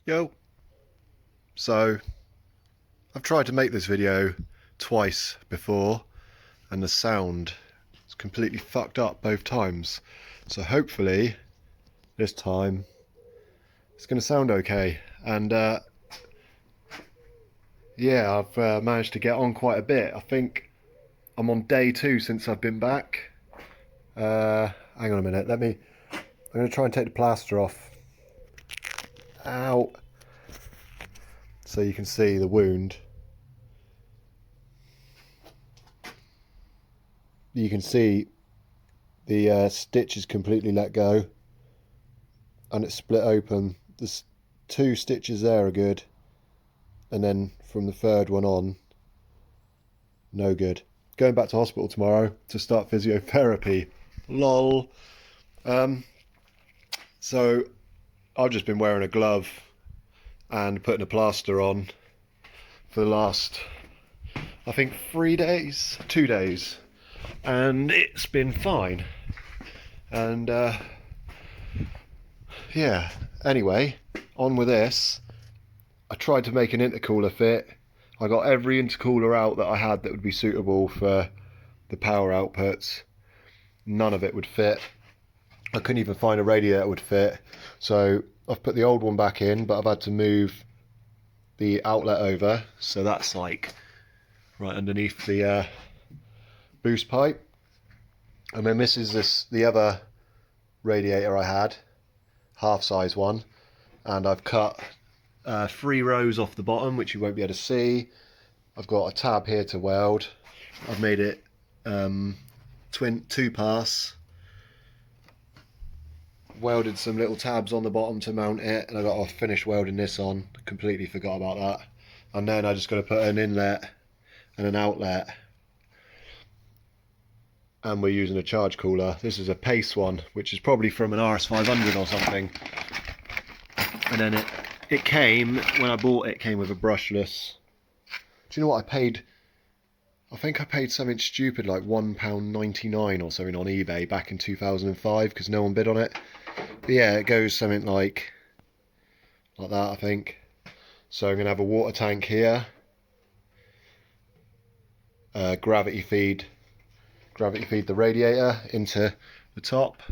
Yo, so I've tried to make this video twice before and the sound is completely fucked up both times. So hopefully this time it's going to sound okay. And yeah, I've managed to get on quite a bit. I think I'm on day 2 since I've been back. Hang on a minute, I'm going to try and take the plaster off. Ow. So you can see the wound. You can see the stitch is completely let go and it's split open. There's 2 stitches there are good, and then from the 3rd one on, no good. Going back to hospital tomorrow to start physiotherapy. Lol. So I've just been wearing a glove and putting a plaster on for the last, I think, 2 days, and it's been fine. And yeah, anyway, on with this. I tried to make an intercooler fit. I got every intercooler out that I had that would be suitable for the power outputs. None of it would fit. I couldn't even find a radiator that would fit. So I've put the old one back in, but I've had to move the outlet over. So that's like right underneath the boost pipe. And then this is the other radiator I had, half size one, and I've cut 3 rows off the bottom, which you won't be able to see. I've got a tab here to weld. I've made it 2 pass. Welded some little tabs on the bottom to mount it, and I got to finish welding this on. Completely forgot about that. And then I just got to put an inlet and an outlet. And we're using a charge cooler. This is a Pace one, which is probably from an RS500 or something. And then it came, when I bought it, came with a brushless. Do you know what I paid? I think I paid something stupid like £1.99 or something on eBay back in 2005 because no one bid on it. But yeah, it goes something like that, I think. So I'm going to have a water tank here. Gravity feed the radiator into the top.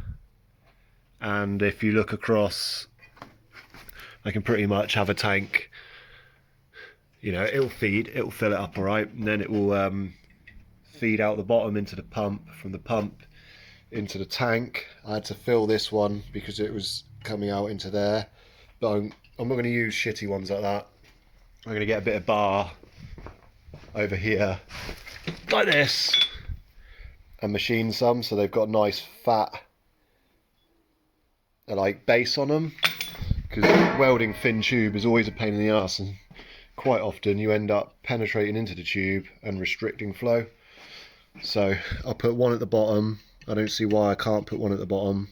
And if you look across, I can pretty much have a tank, you know, it'll fill it up alright, and then it will feed out the bottom into the pump, from the pump into the tank. I had to fill this one because it was coming out into there, but I'm not going to use shitty ones like that. I'm going to get a bit of bar over here like this and machine some so they've got nice fat like base on them, because welding thin tube is always a pain in the ass, and quite often you end up penetrating into the tube and restricting flow. So I'll put one at the bottom. I don't see why I can't put one at the bottom.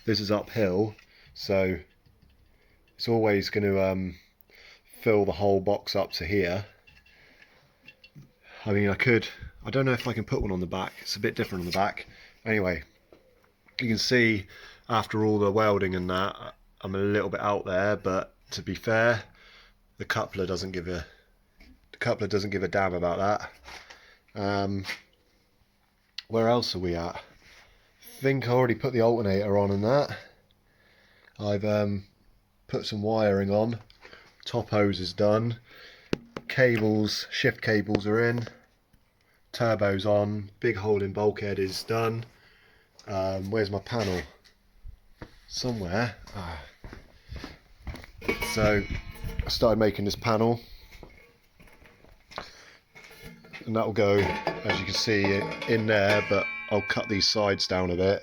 This is uphill, so it's always going to fill the whole box up to here. I mean, I don't know if I can put one on the back. It's a bit different on the back. Anyway, you can see after all the welding and that, I'm a little bit out there, but to be fair, the coupler doesn't give a damn about that. Where else are we at? I think I already put the alternator on and that. I've put some wiring on. Top hose is done. Cables, shift cables are in. Turbo's on. Big hole in bulkhead is done. Where's my panel? Somewhere. So I started making this panel, and that will go, as you can see, in there, but I'll cut these sides down a bit.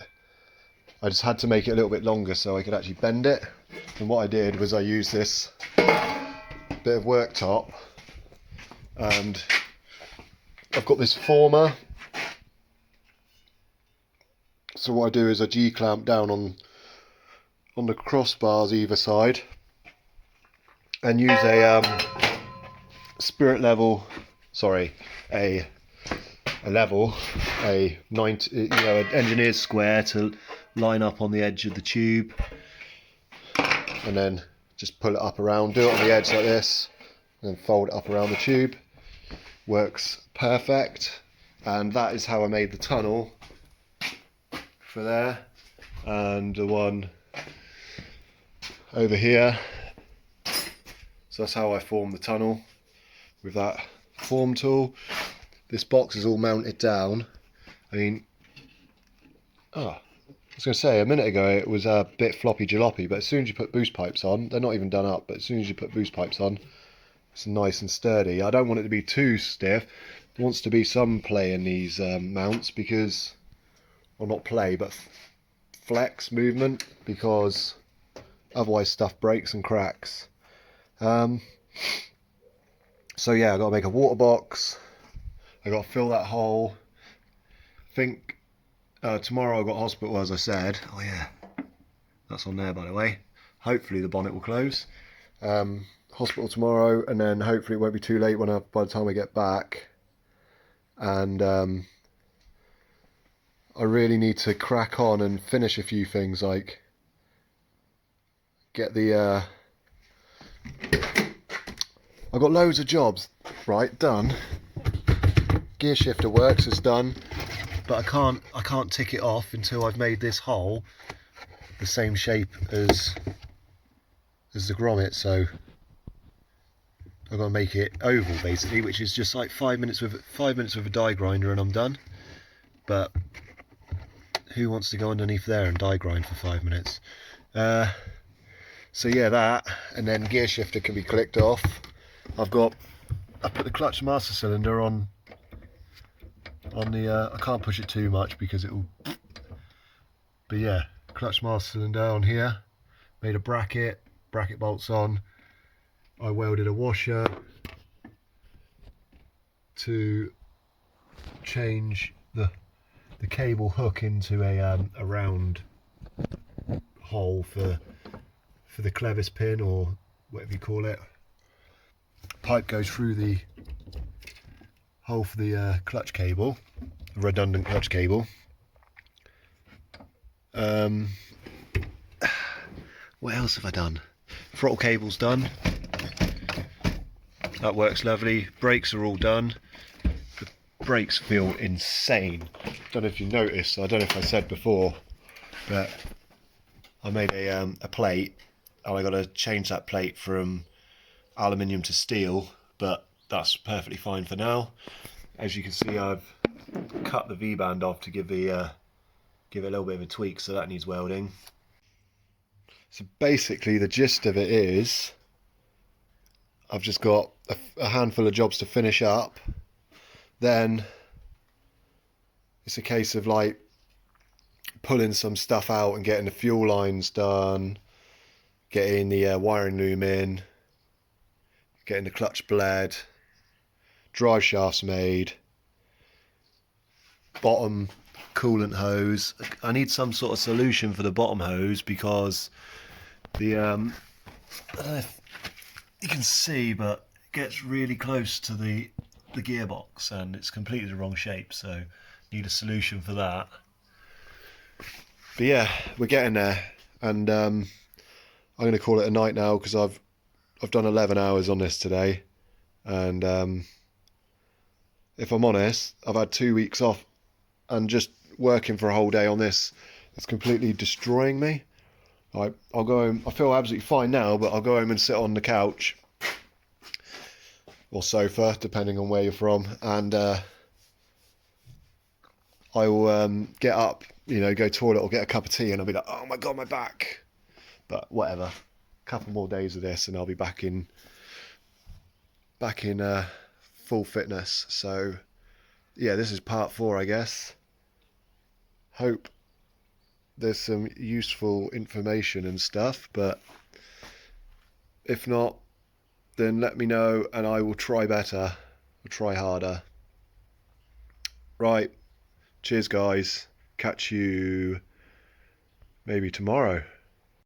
I just had to make it a little bit longer so I could actually bend it, and what I did was I used this bit of worktop, and I've got this former, so what I do is I G-clamp down on the crossbars either side and use a a 90, you know, an engineer's square to line up on the edge of the tube, and then Just pull it up around, do it on the edge like this, and then fold it up around the tube. Works perfect. And that is how I made the tunnel for there, and the one over here. So that's how I formed the tunnel with that form tool. This box is all mounted down. I mean, I was going to say, a minute ago it was a bit floppy jalopy, but as soon as you put boost pipes on, they're not even done up, but as soon as you put boost pipes on, it's nice and sturdy. I don't want it to be too stiff. There wants to be some play in these mounts, because, well, not play, but flex movement, because otherwise stuff breaks and cracks. So yeah, I've got to make a water box. I've got to fill that hole. I think tomorrow I've got hospital, as I said. Oh yeah, that's on there, by the way. Hopefully the bonnet will close. Hospital tomorrow, and then hopefully it won't be too late by the time I get back. And I really need to crack on and finish a few things, like get the I've got loads of jobs done. Gear shifter works is done, but I can't tick it off until I've made this hole the same shape as the grommet. So I've got to make it oval, basically, which is just like 5 minutes with a die grinder and I'm done. But who wants to go underneath there and die grind for 5 minutes? So yeah, that, and then gear shifter can be clicked off. I put the clutch master cylinder on the I can't push it too much because it will, but yeah, clutch master cylinder on here, made a bracket bolts on. I welded a washer to change the cable hook into a round hole for the clevis pin, or whatever you call it. Pipe goes through the hole for the clutch cable, redundant clutch cable. What else have I done? Throttle cable's done. That works lovely. Brakes are all done. The brakes feel insane. Don't know if you noticed, I don't know if I said before, but I made a plate, and I got to change that plate from aluminium to steel, but that's perfectly fine for now. As you can see, I've cut the V-band off to give it a little bit of a tweak, so that needs welding. So basically the gist of it is, I've just got a handful of jobs to finish up. Then it's a case of like pulling some stuff out and getting the fuel lines done, getting the wiring loom in, getting the clutch bled, drive shafts made, bottom coolant hose. I need some sort of solution for the bottom hose, because the you can see, but it gets really close to the gearbox and it's completely the wrong shape, so need a solution for that. But yeah, we're getting there, and I'm going to call it a night now, because I've done 11 hours on this today, and if I'm honest, I've had 2 weeks off, and just working for a whole day on this, it's completely destroying me. I'll go home, I feel absolutely fine now, but I'll go home and sit on the couch or sofa, depending on where you're from, and I will get up, go toilet or get a cup of tea, and I'll be like, oh my god, my back. But whatever, a couple more days of this and I'll be back in full fitness. So yeah, this is part 4, I guess. Hope there's some useful information and stuff, but if not, then let me know and I will try better, I'll try harder. Right, cheers guys, catch you maybe tomorrow.